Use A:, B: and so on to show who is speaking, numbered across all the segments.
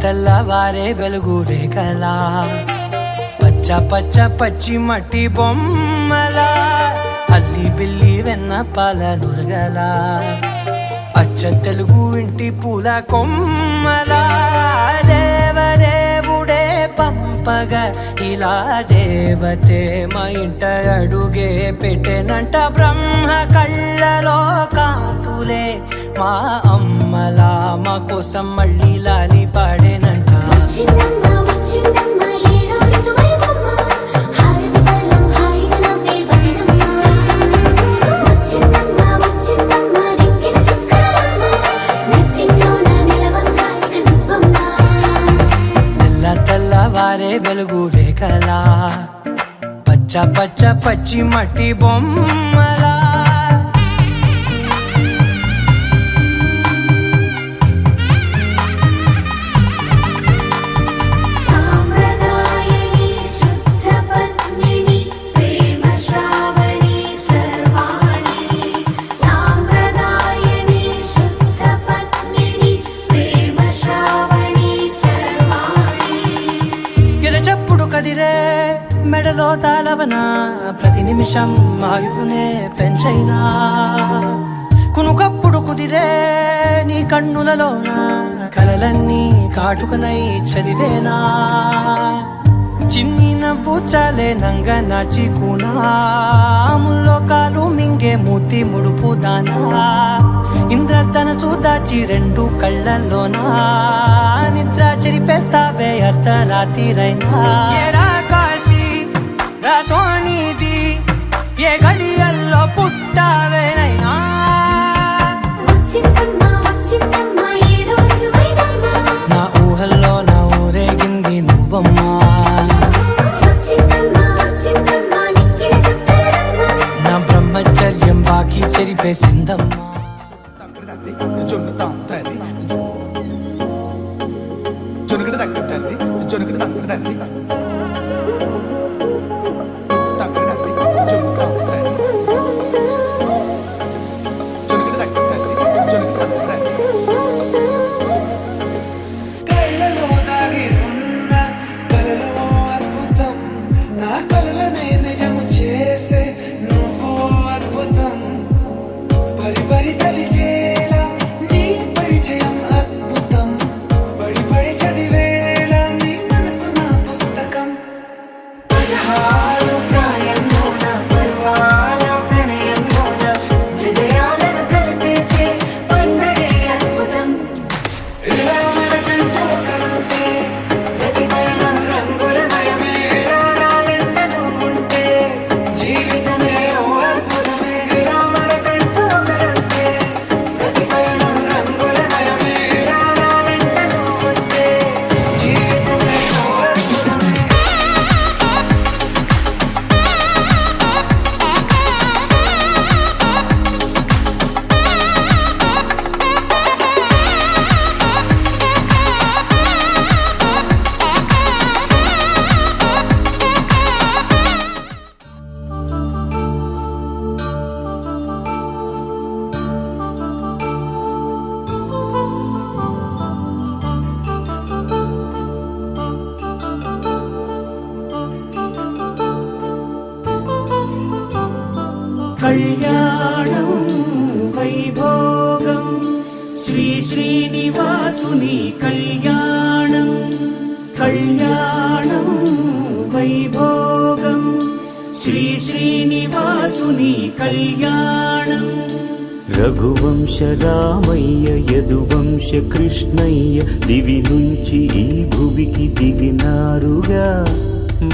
A: తెల్లవారే వెలుగు రేఖలా పచ్చ పచ్చ పచ్చి మట్టి బొమ్మలా అల్లి బిల్లి వెన్న పాల నురగలా అచ్చ తెలుగు ఇంటి పూల కొమ్మలా దేవదేవుడే పంపగా ఇలా దేవతే మా ఇంట అడుగే పెట్టెనంట బ్రహ్మ కళ్ళలో కాంతులే మా అమ్మలా మా కోసం మళ్ళీ లాలి పాడేనంట తెల్లవారే వెలుగు రేఖలా పచ్చ పచ్చ పచ్చి మట్టి బొమ్మలా కదిరే మెడలో తాళవన ప్రతి నిమిషం ఆయువునే పెంచైనా కునుకప్పుడు కుదిరే నీ కన్నులలోన కలలన్నీ కాటుకనై చదివేనా చిన్ని నవ్వు చాలే నంగ నాచి కూనాముల్లో కాలు మింగే మూతి ముడుపు దానా ఇంద్రధనసు దాచి రెండు కళ్ళల్లోనా నిద్ర చెరిపేస్తావే అర్ధరాత్రిరైనా కాశీ రాసోనిది ఏ గడియల్లో పుట్టావేనైనా నా ఊహల్లో నా ఊరేగింది నువ్వమ్మా నా బ్రహ్మచర్యం బాకీ చెరిపేసిందమ్మా జొనకటి తగ్గదండి జొనకటి తగ్గదండి కళ్ళలో దాగి ఉన్న కలలో అద్భుతం నా కలలనే నిజము చేసే నువ్వు అద్భుతం పరి పరి తలిచేలా నీ పరిచయం అద్భుతం పడి పడి చదివేలా నీ మనసు నా పుస్తకం పదహారు ప్రాయంలోన పర్వాల ప్రణయంలోన హృదయాలను కలిపేసే పండగే అద్భుతం ఇలా మనకంటూ ఒకరుంటే ప్రతి పయనం రంగులమయమే నా వెంట నువ్వుంటే జీవితమే ఓ అద్భుతమే ఇలా మనకంటూ ఒకరుంటే ప్రతి పయనం రంగులమయమే నా వెంట నువ్వుంటే జీవితమే ఓ అద్భుతమే
B: కళ్యాణం వైభోగం శ్రీ శ్రీనివాసుని కళ్యాణం కళ్యాణం వైభోగం శ్రీ శ్రీనివాసుని కళ్యాణం రఘువంశ రామయ్య యదువంశ కృష్ణయ్య దివి నుంచి ఈ భువికి దిగినారుగా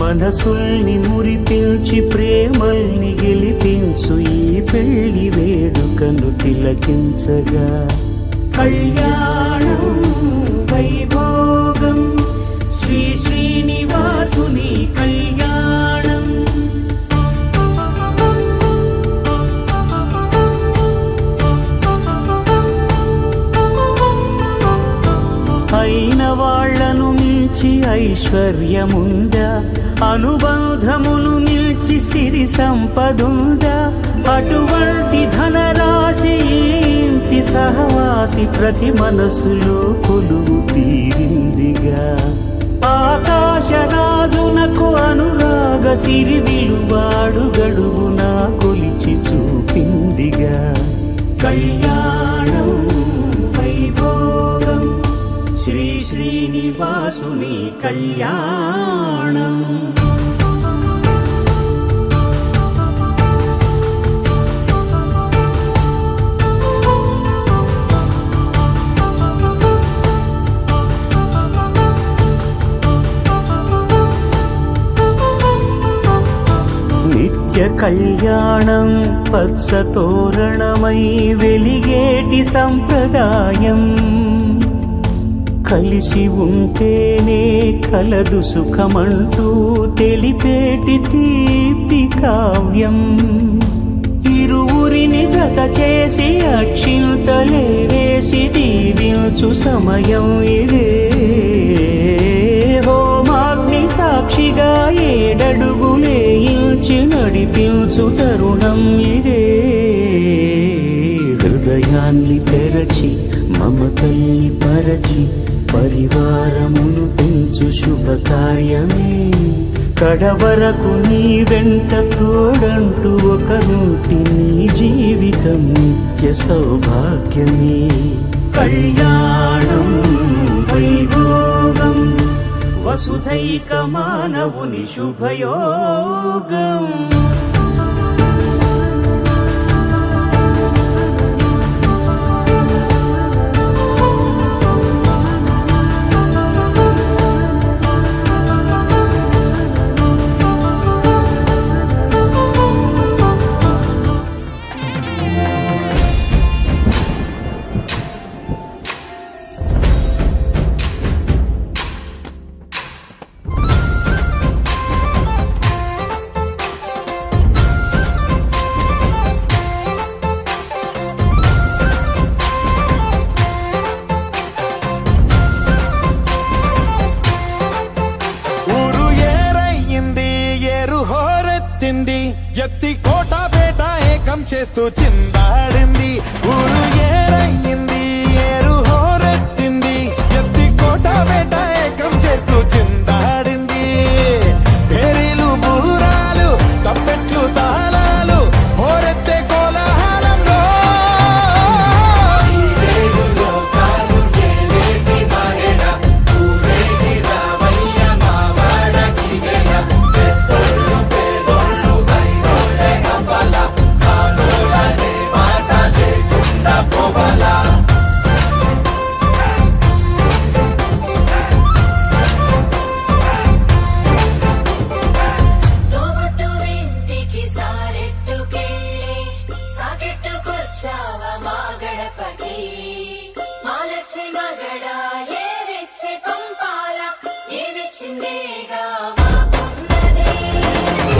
B: మనసుల్ని మురిపించి ప్రేమల్ని గెలిపించు ఈ పెళ్లి వేడుకను తిలకించగా కళ్యాణం వైభోగం శ్రీ శ్రీనివాసుని కళ్యాణం అయిన వాళ్లను మించి ఐశ్వర్యముందా అనుబంధమును నిల్చి సిరి సంపదుందా అటువంటి ధనరాశి ఈ చక్కటి సహవాసి ప్రతి మనసులో కొలువు తీరిందిగా. ఆకాశరాజునకు అనురాగ సిరి విలువాడు గడుగున కొలిచి చూపిందిగా. కళ్యాణం వైభోగం శ్రీ శ్రీనివాసుని కళ్యాణం. నిత్య కళ్యాణం పచ్చ తోరణమై వెలిగేటి సంప్రదాయం. కలిసి ఉంటేనే కలదు సుఖమంటూ తెలిపేటి తీపి కావ్యం. ఇరువురిని జత చేసి అక్షింతలే వేసి దీవించు సమయం ఇదే. హోమాగ్ని సాక్షిగా ఏడడుగులే ఇల్చి నడిపించు తరుణం ఇదే. హృదయాన్ని తెరచి మమతల్ని పరచి పరివారమును పెంచు శుభకార్యమే. కడవరకు నీ వెంట తోడంటూ ఒకరుంటి నీ జీవితం నిత్య సౌభాగ్యమే. కళ్యాణం వైభోగం వసుధైక మానవుని శుభయోగం.
C: ఎత్తి కోట బేట ఏకం చేస్తూ చిందాడింది. ఊరు ఏరయ్యింది ఏరు హోరెత్తింది. ఎత్తి కోట బేట ఏకం చేస్తూ చిందాడింది. పేరీలు బూరాలు తప్పెట్లు తాళాలు హోరెత్తే కోలాహలంలో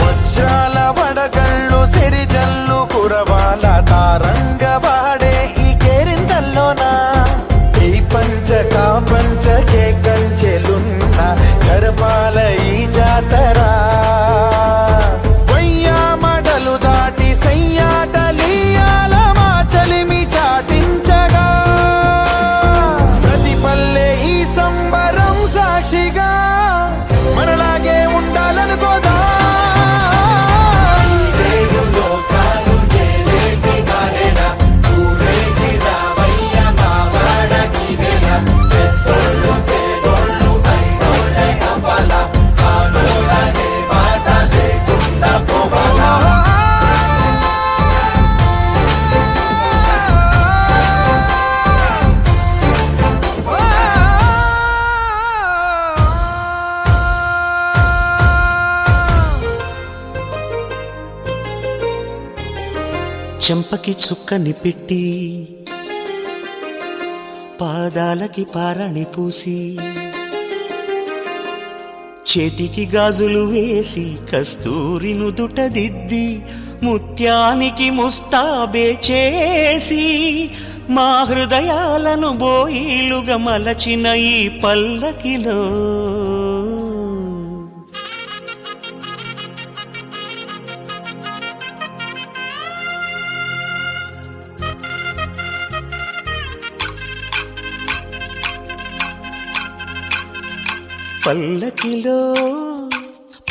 C: వజ్రాల వడగళ్ళు సిరిజల్లు కురవాల తారంగ వాడే ఈ కేరింతల్లోనా. ఈ పంచకా పంచకే కంచెలున్న జరపాల ఈ జాతరా. వయ్యామడలు దాటి సయ్యాటలీయాల మా చలిమి చాటించగా. ప్రతి పల్లె ఈ సంబరం సాక్షిగా మనలాగే ఉండాలనుకోదా.
B: చెంపకి చుక్కని పెట్టి పాదాలకి పారాణి పూసి చేతికి గాజులు వేసి కస్తూరి నుదుట దిద్ది ముత్యానికి ముస్తాబే చేసి మా హృదయాలను బోయిలుగా మలచిన ఈ పల్లకిలో పల్లకిలో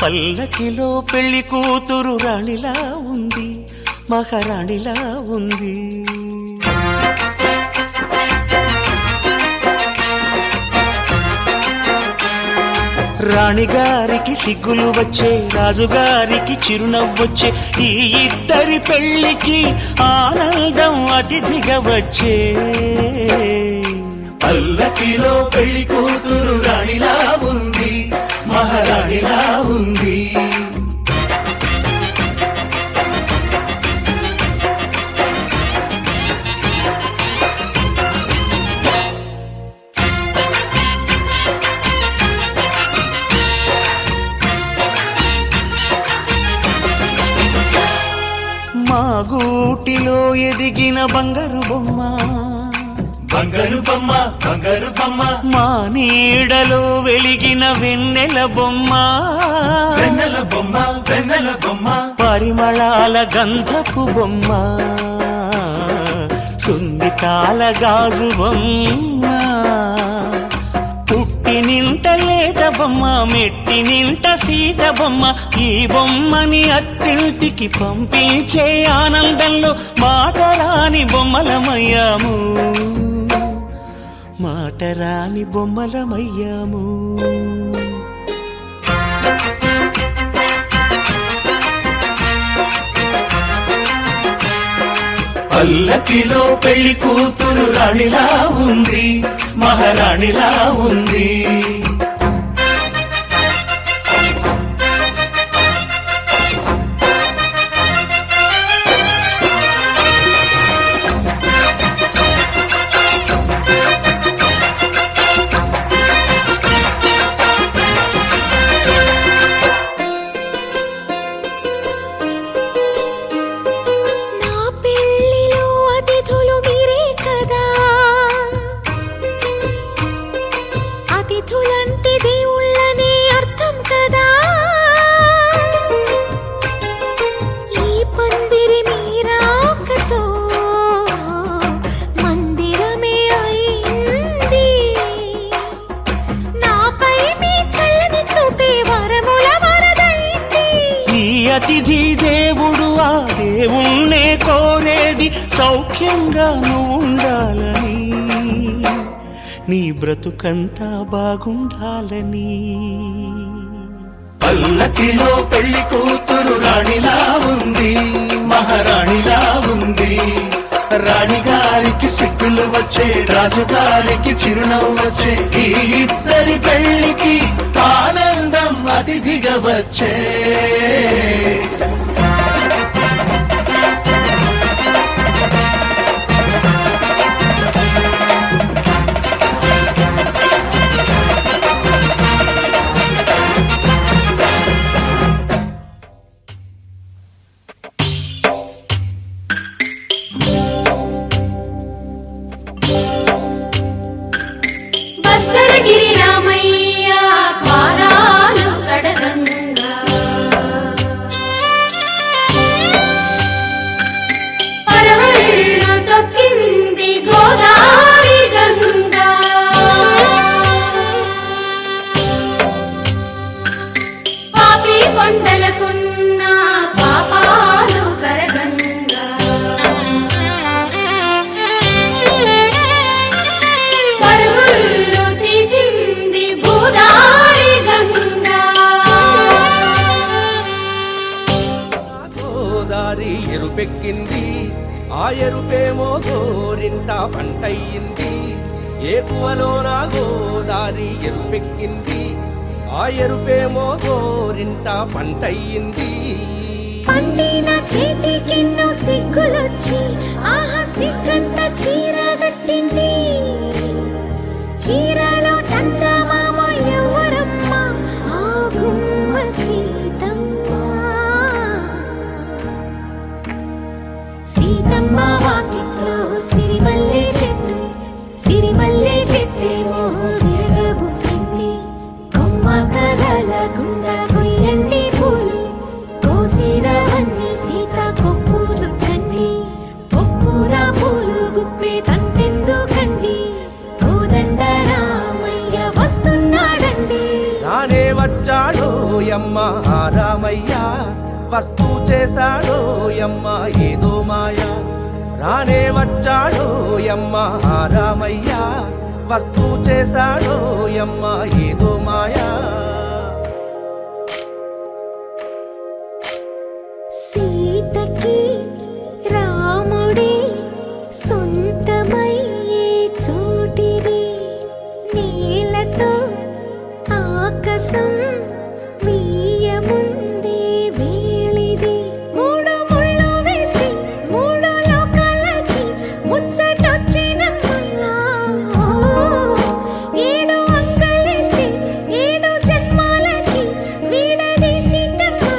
B: పల్లకిలో పెళ్లి కూతురు రాణిలా ఉంది, మహారాణిలా ఉంది. రాణిగారికి సిగ్గులు వచ్చే, రాజుగారికి చిరునవ్వొచ్చే, ఈ ఇద్దరి పెళ్లికి ఆనందం అతిథిగా వచ్చే. పల్లకిలో పెళ్లి కూతురు రాణిలా ఉంది, మహారాణిలా ఉంది. మా గూటిలో ఎదిగిన బంగారు బొమ్మ, బంగారు బొమ్మ, బంగారు బొమ్మ. మా నీడలో వెలిగిన వెన్నెల బొమ్మ, వెన్నెల బొమ్మ, వెన్నెల బొమ్మ. పరిమళాల గంధపు బొమ్మ, సున్నితాల గాజు బొమ్మ. పుట్టి నింట లేత బొమ్మ, మెట్టి నింట సీత బొమ్మ. ఈ బొమ్మని అత్తింటికి పంపించే ఆనందంలో మాటరాని బొమ్మలమయ్యాము, మాటరాని బొమ్మలమయ్యాము. పల్లకిలో పెళ్లి కూతురు రాణిలా ఉంది, మహారాణిలా ఉంది. అతిథి దేవుడు ఆ దేవుణ్ణే కోరేది సౌఖ్యంగా నువ్వు ఉండాలని, నీ బ్రతుకంతా బాగుండాలని. పల్లకిలో పెళ్లి కూతురు రాణిలా ఉంది, మహారాణిలా ఉంది. రాణిగారికి సిగ్గులు వచ్చే, రాజుగారికి చిరునవ్వు వచ్చే, ఈ ఇద్దరి పెళ్లికి ఆనందం అతిథిగా వచ్చే.
D: భద్రగిరి రామయ్య పాదాలు కడగంగా, పరవళ్ళు తొక్కింది గోదావరి గంగా. పాపి కొండలకున్న పాపాలు కరగంగా,
C: గోదారి ఎరుపెక్కింది, ఆ ఎరుపేమో గోరింట పంటయ్యింది. ఏకువలోన గోదారి ఎరుపెక్కింది, ఆ ఎరుపేమో గోరింట పంటయ్యింది.
D: పండిన చేతికెన్నో సిగ్గులొచ్చి, ఆహా సిగ్గంత చీర కట్టింది. చీరలో చందమామ ఎవరమ్మ, ఆ గుమ్మ సీతమ్మ. సీతమ్మ వాకిట్లో సిరిమల్లె చెట్టు, సిరిమల్లె చెట్టేమో తిరగబూసింది. కొమ్మ కదలకుండా కొయ్యండి పూలు, కోసిరవన్నీ సీత కొప్పు చుట్టండి. కొప్పున పూలు గుప్పే తంతెందుకండి, కోదండ రామయ్య వస్తున్నాడండి.
C: చేశాడో యమ్మ ఏదో మాయా, రానే వచ్చాడో యమ్మ ఆ రామయ్య, వస్తూ చేశాడో యమ్మ ఏదో మాయా.
D: సీతకి రాముడే సొంతమయ్యే చోటిది, నేలతో ఆకాశం వీయముందే వేళిది. మూడు ముళ్ళు వేస్తే మూడు లోకాలకి ముచ్చటొచ్చినమ్మా, ఏడు అంగలేస్తే ఏడు జన్మాలకి వీడదీసిందమ్మా.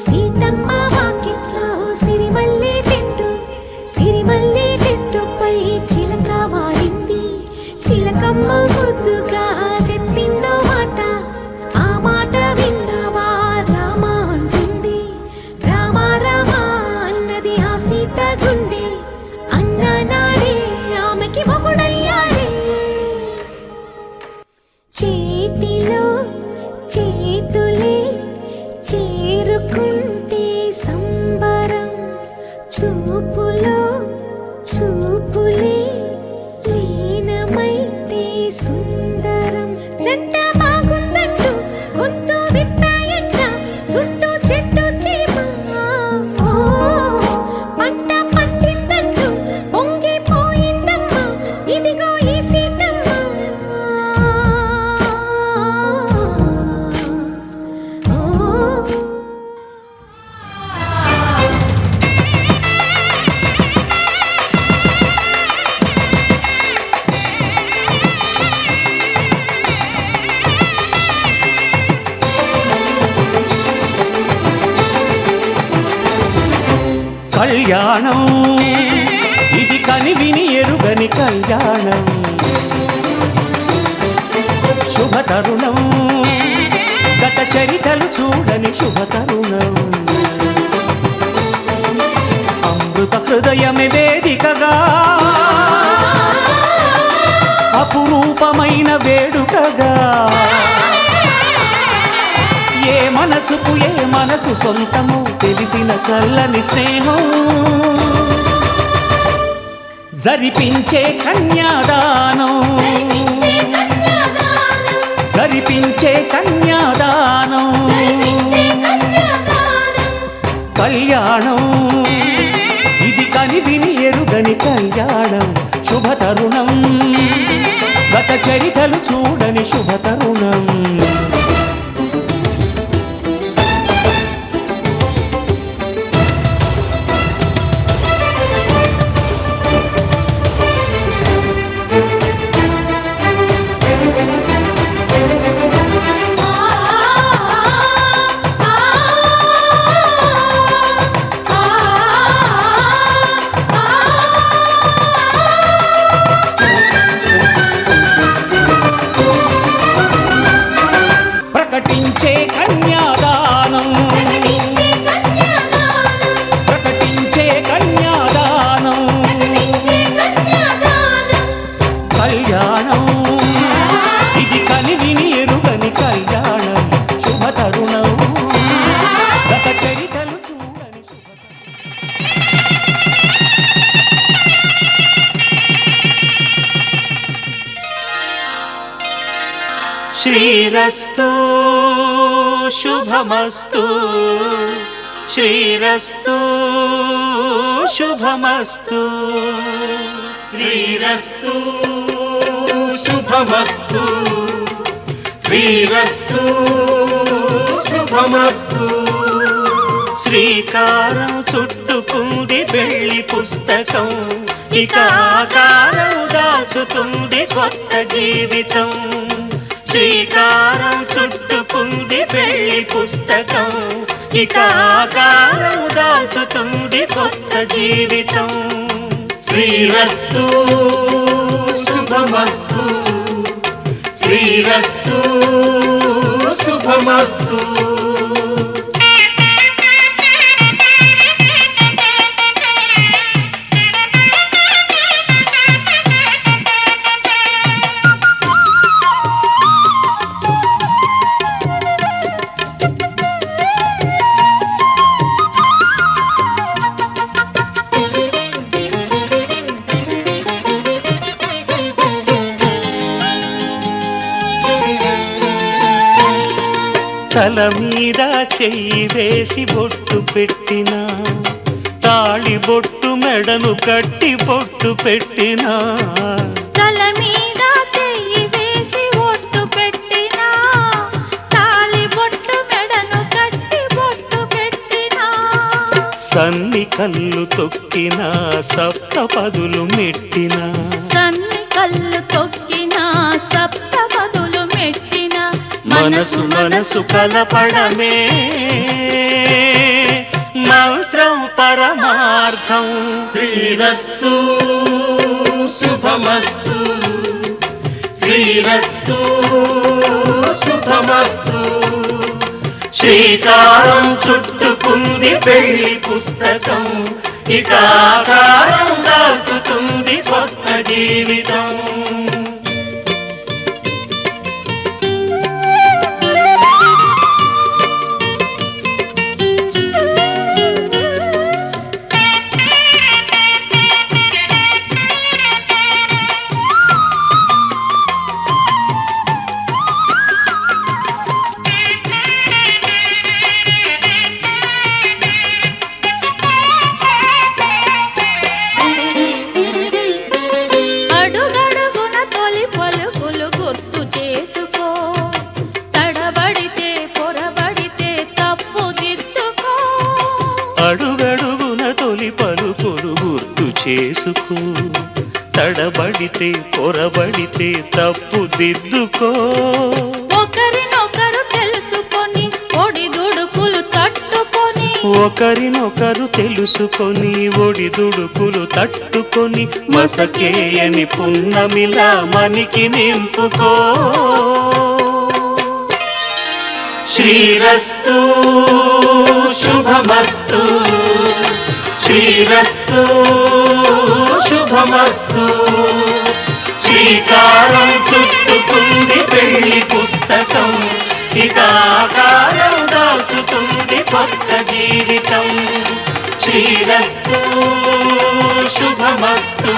D: సీతమ్మ వాకిట్లో సిరిమల్లె చెట్టు, సిరిమల్లె చెట్టుపై చిలక వాలింది. చిలకమ్మ ముద్దుగా చెప్పిందో మాట, ఆ మాట విన్నవా రామ అంటుంది. రామ రామ అన్నది ఆ సీత గుండె, అన్న నాడే ఆమెకి మొగుడయ్యాడే. చేతిలో చేతులే చేరుకుంటే సంబరం, చూపులో చూపులే లీనమైతే సుందరం. జంట బాగుందంటూ గొంతు విప్పాయంట చుట్టూ చెట్టు చీమ, పంట పండిందంటూ పొంగిపోయిందమ్మా ఇదిగో ఈ సీతమ్మ.
E: కళ్యాణం ఇది కనివిని ఎరుగని కళ్యాణం, శుభతరుణం గత చరితలు చూడని శుభతరుణం. అమృత హృదయమే వేదికగా అపురూపమైన వేడుకగా, ఏ మనసుకు ఏ మనసు సొంతము తెలిసిన చల్లని స్నేహం, జరిపించే కన్యాదానం, జరిపించే కన్యాదానం. కళ్యాణం ఇది కనివిని ఎరుగని కళ్యాణం, శుభతరుణం గత చరితలు చూడని శుభతరుణం. ప్రకటించే కన్యాదానం, ప్రకటించే కన్యాదానం. కళ్యాణం ఇది కనివిని ఎరుగని కళ్యాణం, శుభతరుణం గత చరితలు చూడని శ్రీరస్తు శుభమస్తు, శ్రీరస్తు శుభమస్తు,
F: శ్రీరస్తు శుభమస్తు, శ్రీరస్తు శుభమస్తు.
E: శ్రీకారం చుట్టుకుంది పెళ్లి పుస్తకం, ఇక ఆకారం దాచుతుంది కొత్త జీవితం. శ్రీకారం చుట్టుకుంది పెళ్లి పుస్తకం, ఇక ఆకారం దాచుతుంది కొత్త జీవితం.
F: శ్రీరస్తు శుభమస్తు, శ్రీరస్తు శుభమస్తు.
E: తల మీద చెయ్యి వేసి బొట్టు పెట్టినా తాళి బొట్టు మెడను కట్టి బొట్టు పెట్టినా
D: తల మీద చెయ్యి వేసి ఒట్టు పెట్టినా తాళి బొట్టు మెడను కట్టి బొట్టు పెట్టినా
E: సన్ని కళ్ళు తొక్కినా సప్తపదులు మెట్టినా
D: సన్ని కళ్ళు తొక్కినా సప్తపదులు మెట్టినా
E: మనసు మనసు కలపడమే మంత్రం పరమార్థం
F: శ్రీరస్తు శుభమస్తు శ్రీరస్తు శుభమస్తు
E: శ్రీకారం చుట్టుకుంది పెళ్లి పుస్తకం ఇక ఆకారం దాల్చుతుంది కొత్త జీవితం
D: అడుగడుగున తొలి పలుకులు గుర్తు చేసుకో తడబడితే పొరబడితే తప్పు దిద్దుకో
E: అడుగడుగున తొలి పలుకులు గుర్తు చేసుకో తడబడితే పొరబడితే తప్పు దిద్దుకో
D: ఒకరినొకరు తెలుసుకొని ఒడిదుడుకులు తట్టుకొని
E: ఒకరినొకరు తెలుసుకొని ఒడిదుడుకులు తట్టుకొని మసకేయని పున్నమిలా మనికి నింపుకో శ్రీరస్తు శుభమస్తు శ్రీరస్తు శుభమస్తు శ్రీకారం చుట్టుకుంది పెళ్లి పుస్తకం ఇక ఆకారం దాల్చుతుంది కొత్త జీవితం శ్రీరస్తు శుభమస్తు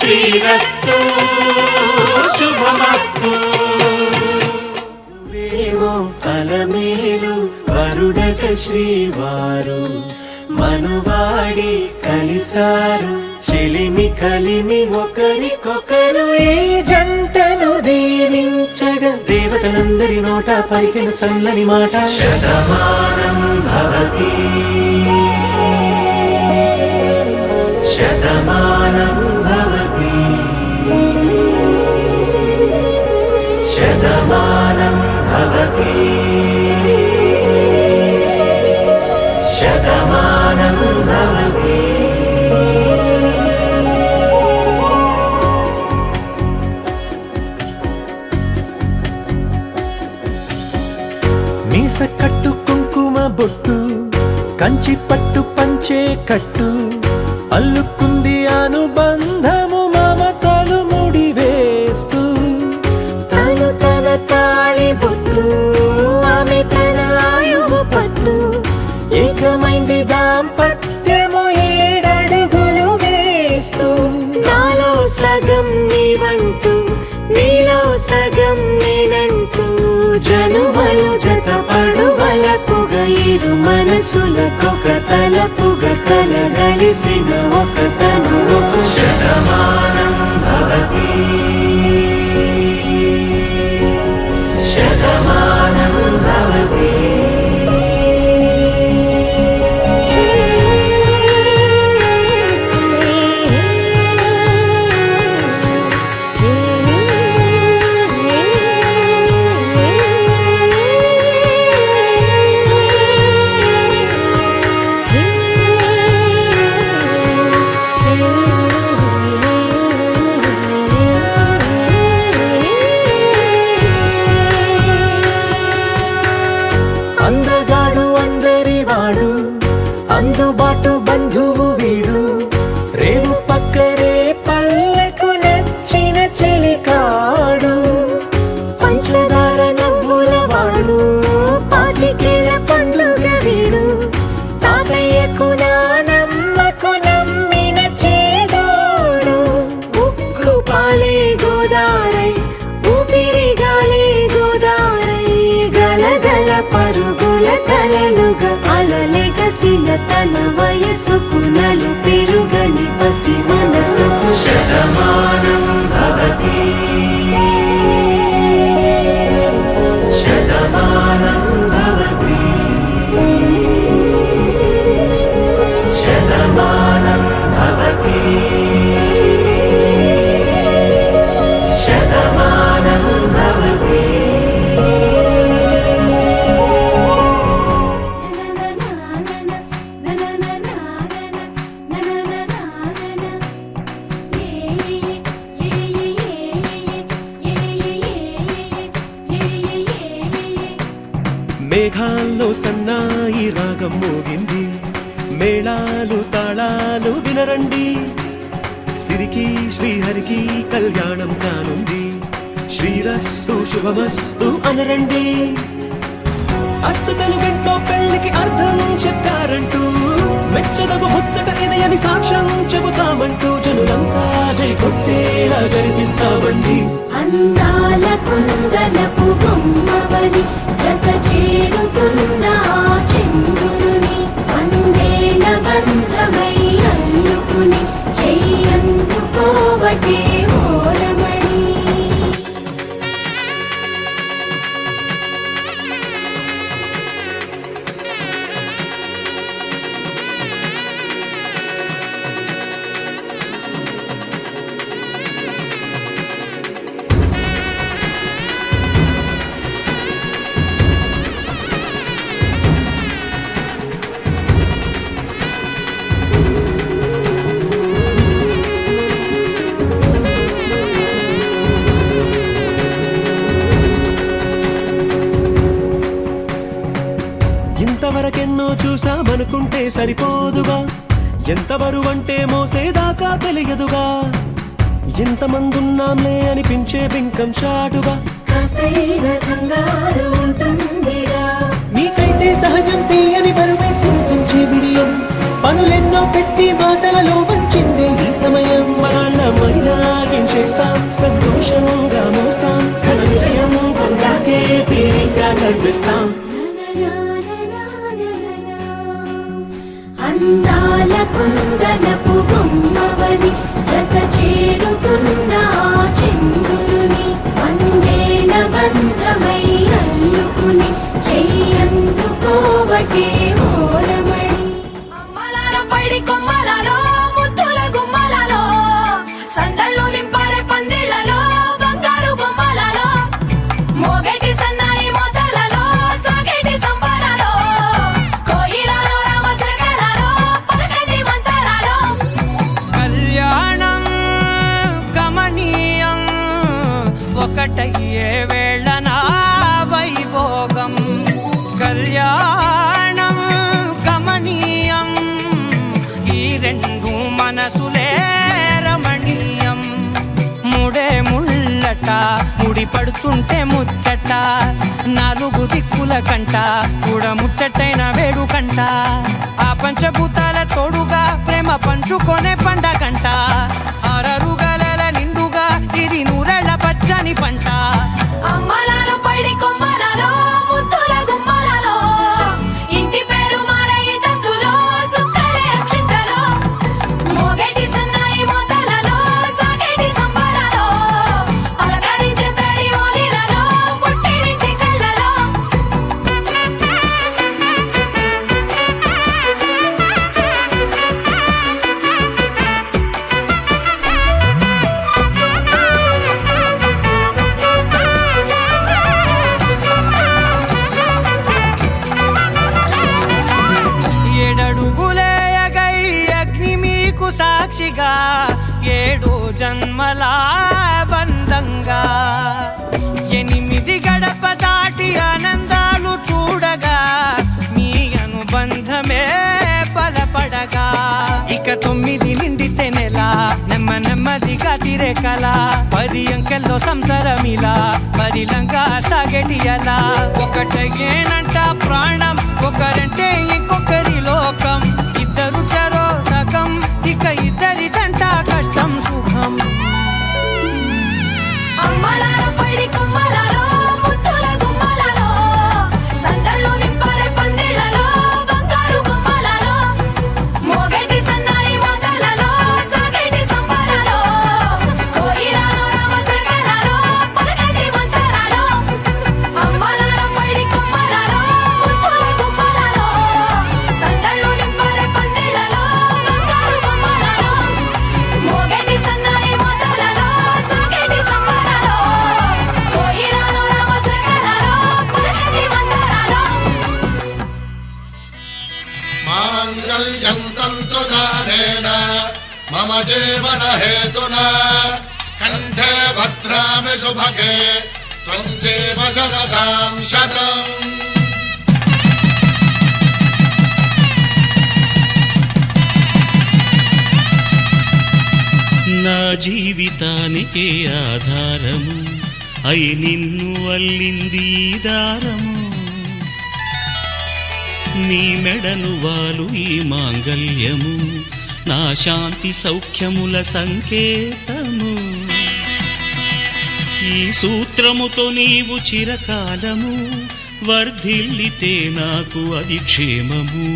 E: శ్రీరస్తు శుభమస్తు
A: అలమేలు వరుడట శ్రీవారు మనువాడి కలిసారు చెలిమి కలిమి ఒకరికొకరు ఈ జంటను దీవించగా దేవతలందరి నోట పలికిన చల్లని మాట శతమానం భవతి శతమానం భవతి శతమానం భవతి శతమానం భవతి మీస కట్టు కుంకుమ బొట్టు కంచి పట్టు పంచే కట్టు అల్లుకుంది అనుబంధము మమతలు ముడి వేస్తూ తను తన తాళి బొట్టు ఆమె తన ఆయువు పట్టు ఏకమైంది దాంపత్యము 7 అడుగులు వేస్తూ నాలో సగం నీవంటూ నీలో సగం నేనంటూ జనుమలు జతపడువలపుగా ఇరు మనసులకొక తలపుగా కలగలిసిన ఒక తనువు శతమానం భవతి శతమానం భవతి
G: పరుగుల కలలుగా అలలెగసిన తన వయసుకు నలు పెరుగని పసి మనసుకు
A: శతమానం భవతి శతమానం భవతి శతమానం భవతి శతమానం భవతి. మేఘాల్లో సన్నాయి రాగం మోగింది, మేళాలు తాళాలు వినరండి, సిరికి శ్రీహరికి కళ్యాణం కానుంది, శ్రీరస్తు శుభమస్తు అనరండి. అచ్చతలు గంటో పెళ్లికి అర్థం చెప్పారంటూ, మెచ్చదగు ముచ్చట ఇది అని సాక్ష్యం చెబుతామంటూ, జనులంతా జై కొట్టేలా జరిపిస్తామండి.
G: అందాల కుందనపు బొమ్మవని జత చేరుతున్న ఆ చంద్రుని వందేళ్ల బంధమై అల్లుకుని చెయ్యందుకోవటే ఓరమణి.
A: ఇంతవరకెన్నో చూసామనుకుంటే సరిపోదుగా, ఎంత బరువంటే మోసేదాకా తెలియదుగా, ఇంతమందున్నాంలే అనిపించే బింకం చాటుగా,
G: కాస్తైన కంగారు ఉంటుందిగా.
A: మీకైతే సహజం తీయని బరువే సించే బిడియం, పనులెన్నో పెట్టి మాటలలో వంచిందే ఈ సమయం. మనాళ్ళమైనా ఏం చేస్తాం, సంతోషంగా మోస్తాం, ఘన విజయం పొందాకే తీరిగ్గా కనిపిస్తాం.
G: అందాల కుందనపు బొమ్మవని జత చేరుతున్న ఆ చంద్రుని వందేళ్ల బంధమై అల్లుకుని చెయ్యందుకోవటే ఓరమణి.
D: అమ్మలాల పైడి కొమ్మలలో ముద్దుల గుమ్మలలో సందళ్ళు నింపారే పందిళ్లలో బంగారు బొమ్మలలో మోగేటి సన్నాయి మోతలలో సాగేటి సంబరాలో కోయిలలో రామశకలలో పలకండి మంతరాలో.
H: కళ్యాణం గమనీయం ఒకటయ్యే వేళ నా వైభోగం. కళ్యాణం గమనీయం ఈ రెండు మనసులే రమణీయం. ముడే ముళ్ళట ముడి పడుతుంటే ముచ్చట, నాలుగు దిక్కుల కంట చూడ ముచ్చటైన వేడుకంట. ఆ పంచభూతాల తోడుగా ప్రేమ పంచుకొనే పండగంట. అరరుగలల నిండుగా ఇది నూరెళ్ళ పచ్చని పంట.
D: అమ్మలాల పైడి కొమ్మలలో ముద్దుల గుమ్మలలో ఇంటి పేరు మారయి తంతులో చుక్కలే అక్షింతలో మోగేటి సన్నాయి మోతలలో సాగేటి సంబరాలో అలకరించే తడి ఓలిలలో పుట్టినింటి కళ్ళలో.
H: ఏడడుగులేయగై అగ్ని మీకు సాక్షిగా, ఏడు జన్మల బంధంగా. 8 గడప దాటి ఆనందాలు చూడగా మీ అనుబంధమే బలపడగా. ఇక 9 నిండితే నెల నెమ్మదిగా తిరేకల 10 అంకెల్లో సంసారమిలా పరిలంగా సాగేటి అలా. ఒకటేనంట ప్రాణం ఒకరంటే ఇంకొకరి లోకం. ఇద్దరు చరో సగం ఇక ఇద్దరి జంట కష్టం సుఖం.
D: అమ్మలాల పైడి కొమ్మలలో ముద్దుల గుమ్మలలో సందడి
B: मम जीवन हेतुना कंठे भद्रामि शुभगे त्वं जीव शरदां शतम्
E: నా జీవితానికే ఆధారము అయి నిన్ను అల్లింది ఈ దారము నీ మెడను వాలు ఈ మాంగల్యము నా శాంతి సౌఖ్యముల సంకేతము ఈ సూత్రముతో నీవు చిరకాలము వర్ధిల్లితే నాకు అది క్షేమము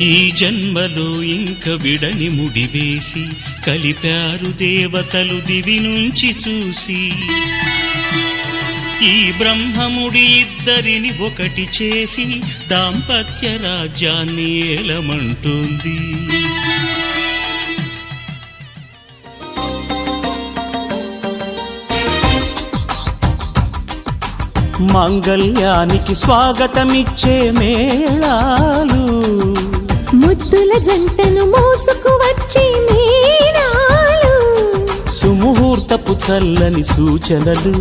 E: ఈ జన్మలో ఇంక విడని ముడివేసి కలిపారు దేవతలు దివి నుంచి చూసి ఈ బ్రహ్మముడి ఇద్దరిని ఒకటి చేసి దాంపత్య రాజ్యాన్ని ఏలమంటుంది మాంగళ్యానికి స్వాగతమిచ్చే మేళాలు
G: ముద్దుల జంటను మోసుకు వచ్చే మీనాలు
E: సుముహూర్తపు చల్లని సూచనలు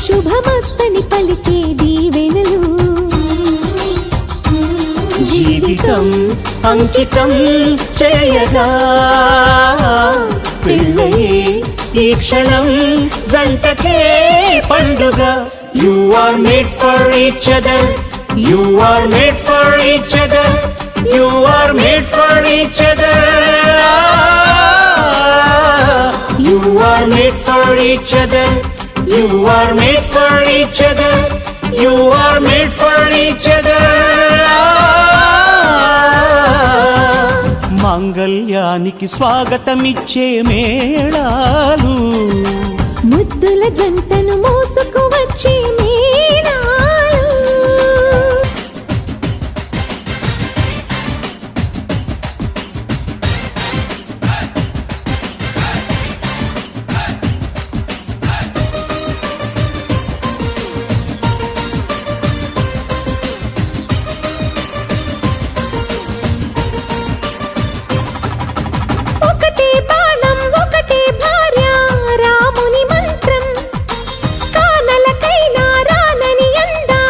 G: శుభమస్తని పలికే దీవెనలు
E: జీవితం అంకితం చేయగా పెళ్ళయే ఈ క్షణం జంటకే పండుగ you are made for each other you are made for each other you are made for each other you are made for each other you are made for each other you are made for each other మాంగళ్యానికి స్వాగతమిచ్చే మేళాలు
G: ముద్దుల జంటను మోసుకు వచ్చే మీనాలు ఒకటే బాణం ఒకటే భార్య రాముని మంత్రం కానలకైనా రానని అందా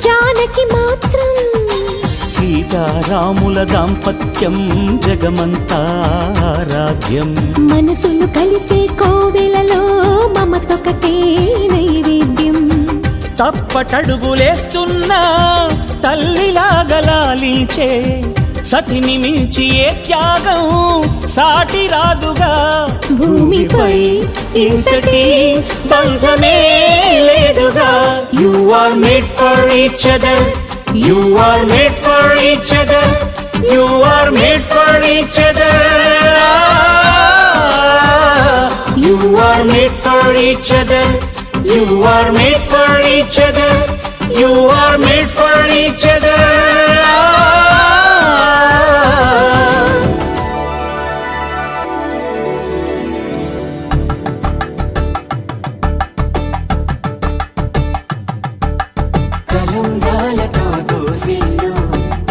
G: జానకి మాత్రం
E: సీతారాముల దాంపత్యం జగమంతా ఆరాధ్యం
G: మనసులు కలిసే కోవెలలో మమతొకటే నైవేద్యం
E: తప్పటడుగులేస్తున్నా తల్లిలాగా లాలించే సతిని మించి ఏ త్యాగం సాటి రాదుగా భూమిపై ఇంతటి బంధమే లేదుగా you are made for each other you are made for each other you are made for each other you are made for each other you are made for each other you are made for each other
I: కలంగాలతో దోసిల్లు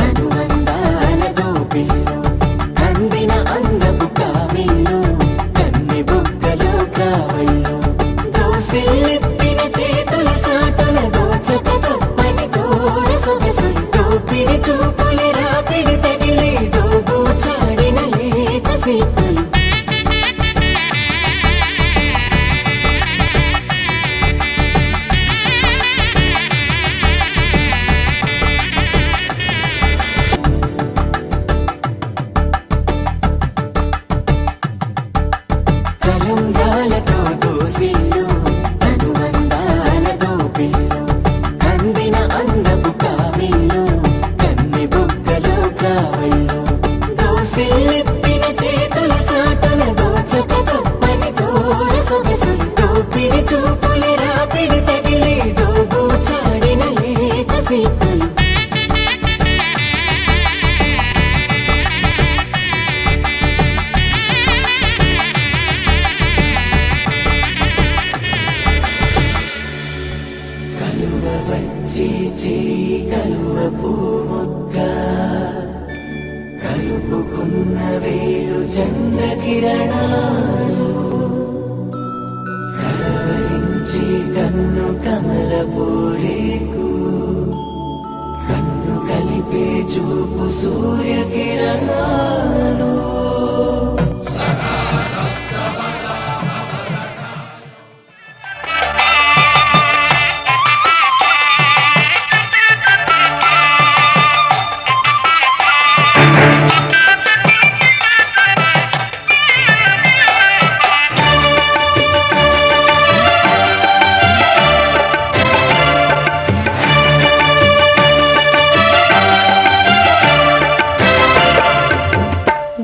I: అనుబంధాలతో పిల్లు అందిన అందపు కావిల్లు కన్నె బుగ్గలో గ్రావెల్లు దోసిల్లెత్తిన చేతుల చాటుల దోచక తప్పని దూర సొగసు చేయి కలువ పూమొక్క కలుపుకున్న వేలు చంద్రకిరణాలు కలవరించి కన్ను కమల పూరేకు కన్ను కలిపే చూపు సూర్యకిరణాలు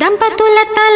G: దంపతుల తల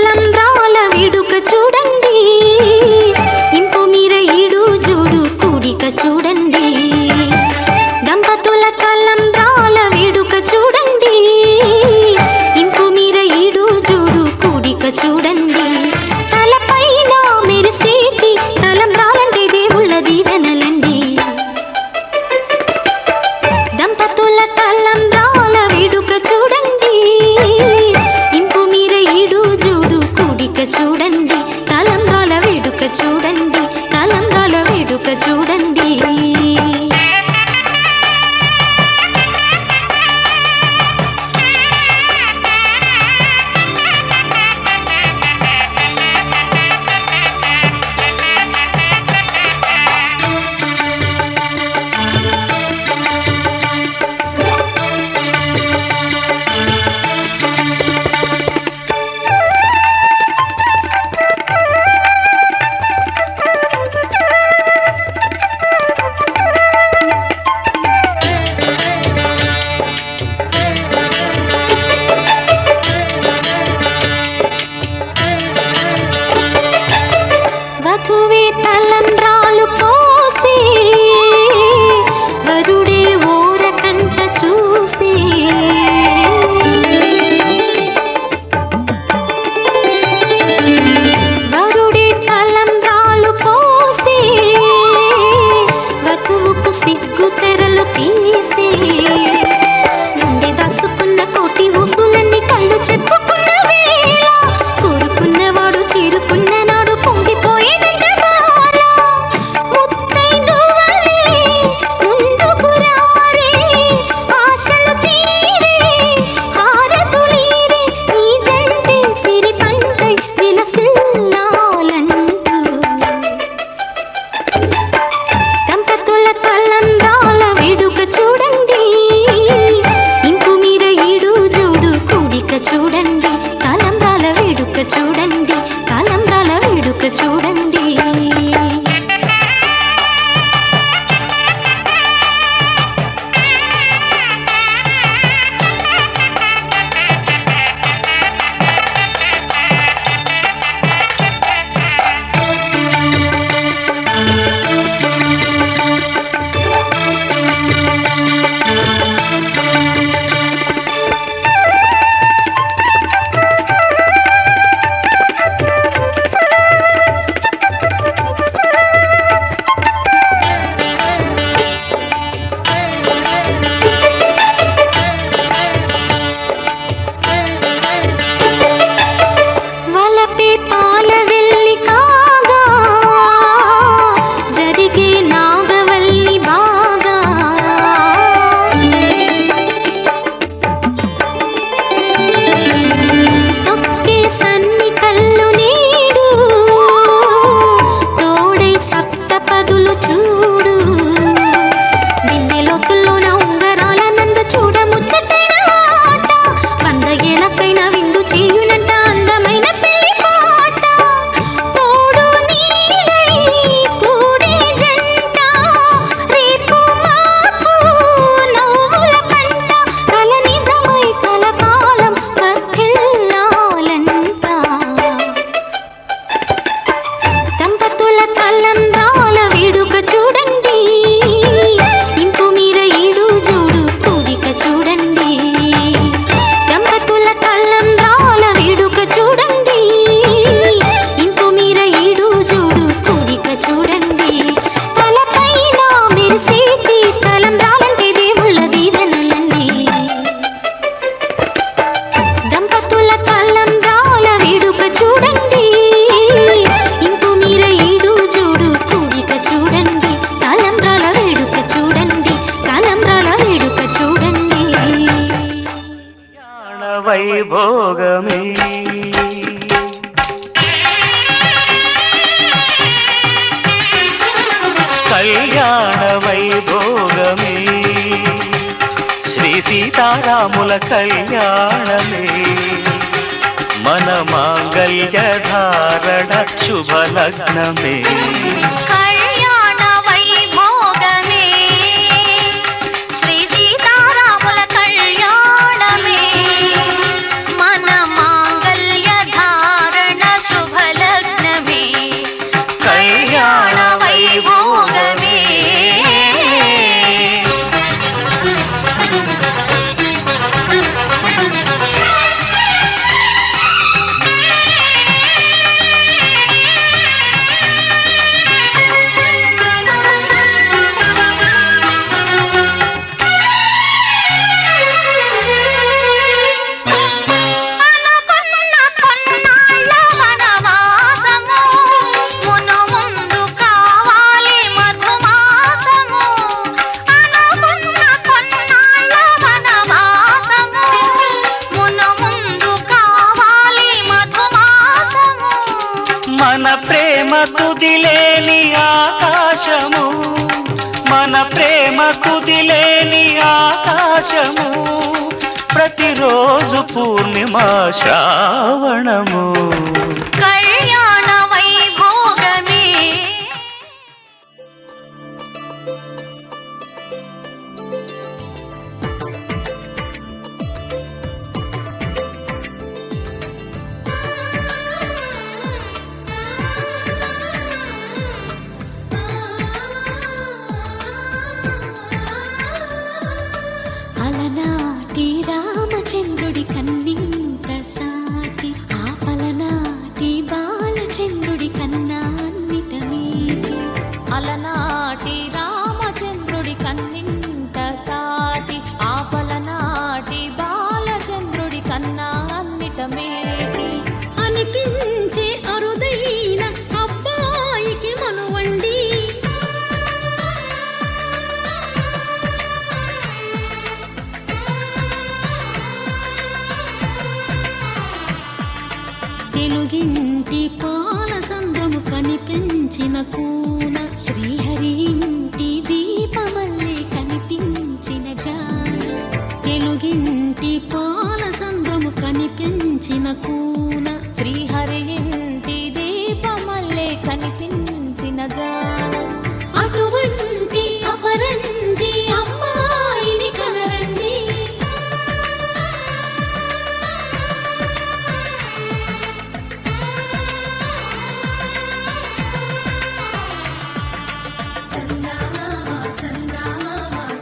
E: వైభోగమే కళ్యాణ వైభోగమే శ్రీ సీతారాముల కళ్యాణమే మన మాంగళ్య ధారణ శుభలగ్నమే
D: కళ్యాణ వైభోగమే శ్రీ సీతారాముల కళ్యాణమే మన మాంగళ్య ధారణ శుభలగ్నమే కళ్యాణ వైభోగమే
E: మన ప్రేమ కుదిలేని ఆకాశము మన ప్రేమ కుదిలేని ఆకాశము ప్రతిరోజు పూర్ణిమ శ్రావణము
D: కళ్యాణ వైభోగమే
G: అలనాటి రామచంద్రుడి కన్నింత సాటి ఆపలనాటి బాలచంద్రుడి కన్నా అన్నిట మీటి
D: అలనాటి రామచంద్రుడి కన్నింట సాటి ఆపలనాటి బాలచంద్రుడి కన్నా అన్నిట మేటి
G: అనిపించే అరుదైన అబ్బాయికి మనువండి తెలుగింటి పాలసంద్రము కనిపించిన కూన శ్రీహరి ఇంటి దీపమల్లే కనిపించిన జాన తెలుగింటి పాలసంద్రము కనిపించిన కూన
D: శ్రీహరి ఇంటి దీపమల్లే కనిపించిన జాన
G: అటువంటి అపరంజి అమ్మాయిని కనరండి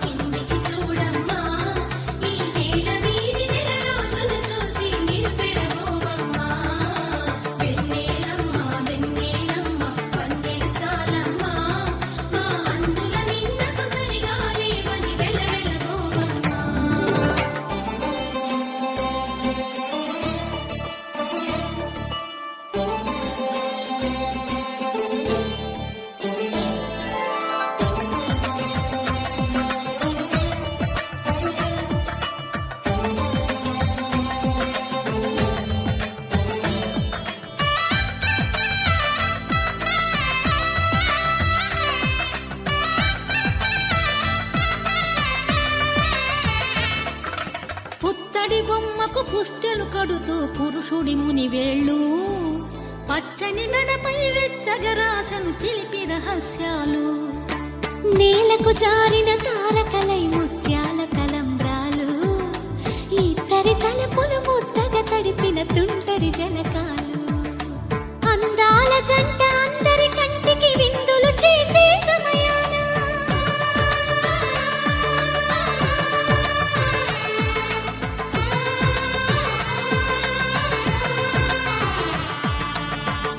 D: కిందికి చూడమ్మా ఈ నేల వీడి నెల రోజులు చూసి నివ్వెరబోవమ్మా వెన్నెలమ్మ వెన్నెలమ్మ వన్నెలు చాలమ్మా మా అందుల నిన్నకు సరిగా లేవని వెలవెలబోవమ్మా
G: పుత్తడి బొమ్మకు పుస్తెలు కడుతూ పురుషుడి ముని వేళ్ళు పచ్చని నడపై వెచ్చగరాసను చిలిపి రహస్యాలు నేలకు జారిన తారకలై ముత్యాల తలంబ్రాలు ఇద్దరి తలపులు ముద్దగా తడిపిన తుంటరి జలకాలు అందాల జంట అందరి కంటికి విందులు చేసే సమయాన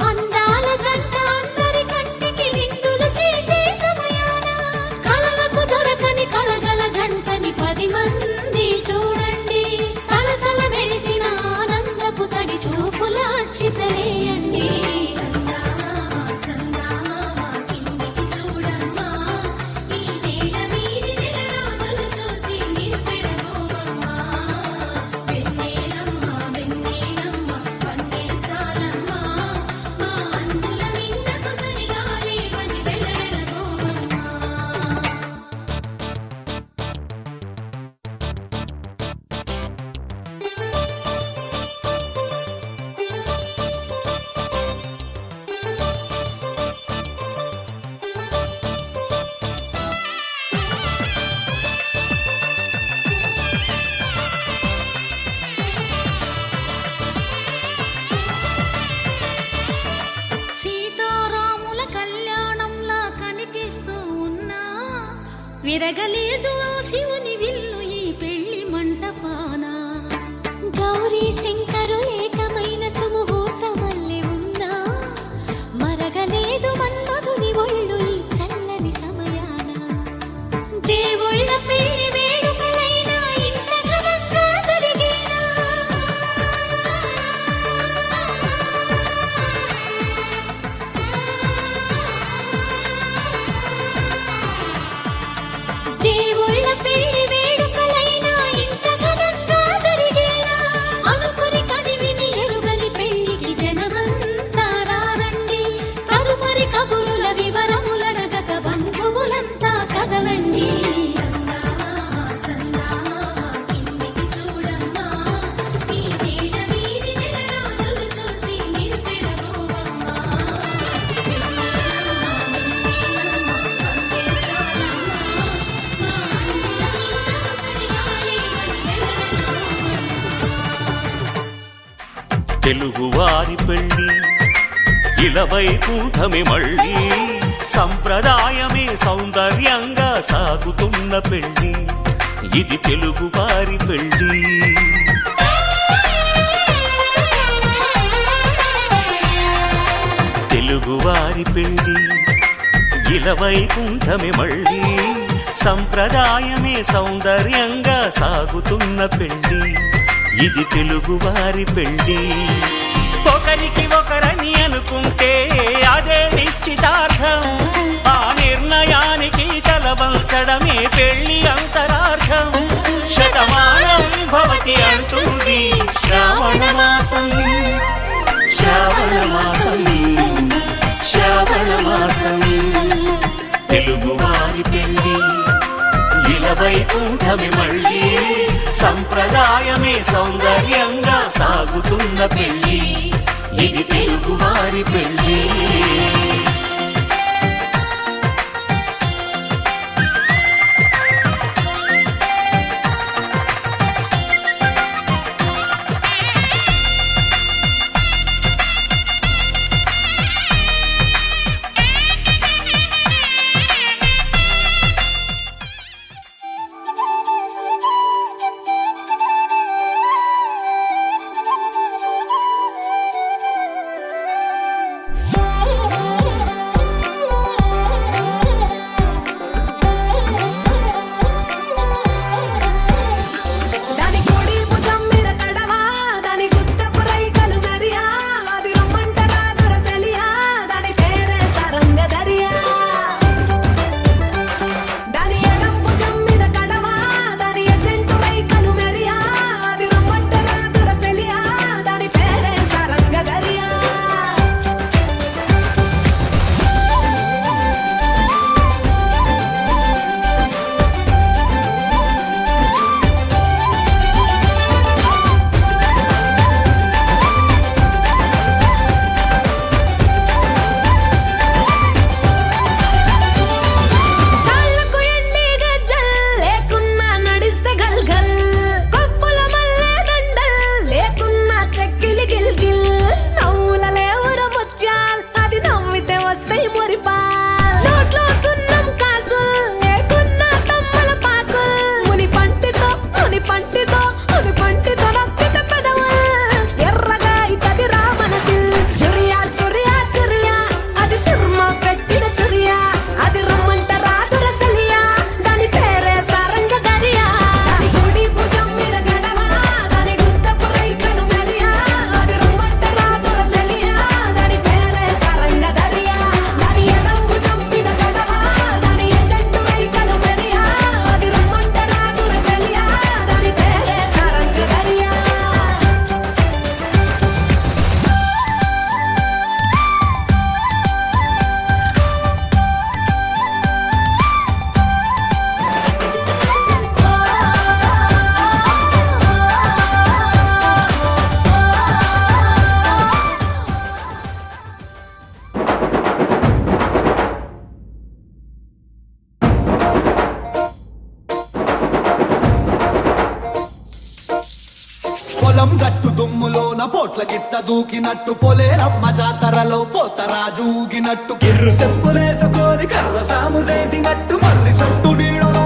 G: అందాల జంట అందరి కంటికి విందులు చేసే సమయాన కలలకు దొరకని కలగల జంటని 10 మంది చూడండి తలతల మెరిసిన ఆనందపు తడి చూపుల అక్షితలేయండి చందమామ విరగలేదు ఆ శివుని విల్లు ఈ పెళ్లి మంటపాన గౌరీ శంకరు ఏకమైన సుముహూర్తమల్లె ఉన్నా మరగలేదు మన్మధుని ఒళ్ళు ఈ చల్లని సమయాన దేవుళ్ళ పెళ్లి వేడుకలైనా ఇంత ఘనంగా జరిగేనా దేవుళ్ళ పెళ్లి వేడుకలైనా ఇంత ఘనంగా జరిగేనా అనుకుని కదివిని ఎరుగని పెళ్లికి జనమంతా రారండి తదుపరి కబురుల వివరములడగక బంధువులంతా కదలండి చందమామ కిందికి చూడమ్మా ఈ వేడ వీడి నెలరాజులు చూసి నివ్వెరబోవమ్మా
E: తెలుగువారి పెళ్ళి ఇలవైకుంఠమి మళ్ళీ సంప్రదాయమే సౌందర్యంగా సాగుతున్న పెళ్ళి ఇది తెలుగువారి పెళ్ళి తెలుగువారి పెళ్ళి ఇలవైకుంఠమి మళ్ళీ సంప్రదాయమే సౌందర్యంగా సాగుతున్న పెళ్ళి ఇది తెలుగువారి పెళ్ళి ఒకరికి ఒకరని అనుకుంటే అదే నిశ్చితార్థం ఆ నిర్ణయానికి తలవంచడమే పెళ్లి అంతరార్థం శతమానం భవతి అంటుంది శ్రావణ మాసం శ్రావణ మాసం శ్రావణ మాసం తెలుగువారి పెళ్ళి ఇలవైకుంఠమి మళ్ళీ సంప్రదాయమే సౌందర్యంగా సాగుతున్న పెళ్ళి ఇది తెలుగువారి పెళ్ళి
G: దాని కోడి భుజం మీద కడవా దాని గుత్తపు రైకలు మెరియా అది రమ్మంటరా దొరసెలియా దాని పేరే సరంగ దరియా దాని ఎడం భుజం మీద కడవా దాని ఎజెంటు రైకలు మెరియా అది రమ్మంటరా దొరసెలియా దాని పేరే సరంగ దరియా కాళ్ళకు ఎండి గజ్జల్ లేకున్నా నడిస్తే గల్గల్ కొప్పుల మల్లె దండల్ లేకున్నా చెక్కిలి గిల్గిల్ నవ్వుల లేవుర ముత్యాల్ అది నవ్వితే వస్తాయి మురిపాల్ నోట్లో సున్నం కాసుల్ లేకున్నా తమ్మల పాకుల్ ముని పంటితో నొక్కితే పెదవుల్ ఎర్రగా ఇతది రామనదిల్ చురియా చురియా చురియా అది సిర్మ పెట్టిన చురియా అది రమ్మంట రాదురసలియా దాని పేరే సరంగ దరియా దాని కుడి భుజం మీద గడవా దాని గుత్తపు రైకను మెరియా అది రమ్మంట రాదురసలియా దాని పేరే సరంగ దరియా దాని ఎడం భుజం మీద గడవా దాని ఎజెంటు రైకను మెరియా అది రమ్మంట రాదురసలియా దాని పేరే సరంగ దరియా
C: పొలం గట్టు దుమ్ములోన పోట్ల గిట్ట దూకినట్టు పొలేరమ్మ జాతరలో పోతరాజు ఊగినట్టు కిర్రు చెప్పులేసుకొని కర్ర సాము చేసినట్టు మర్రి సొట్టు నీడలో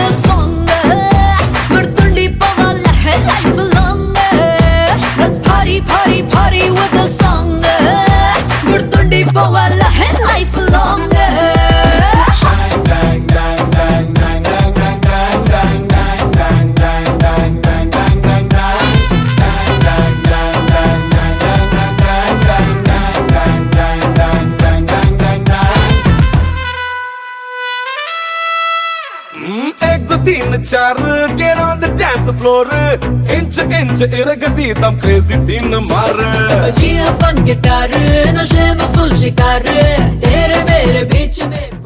G: with a song. గుర్తుండి పోవాలా life long. Let's party, party, party with a song. గుర్తుండి పోవాలా life long.
A: एक दो तीन चार get on the dance floor inch inch इरगदी दम crazy तीन मार
G: बजी अपन गिटार नशे में फुल शिकार तेरे मेरे बीच में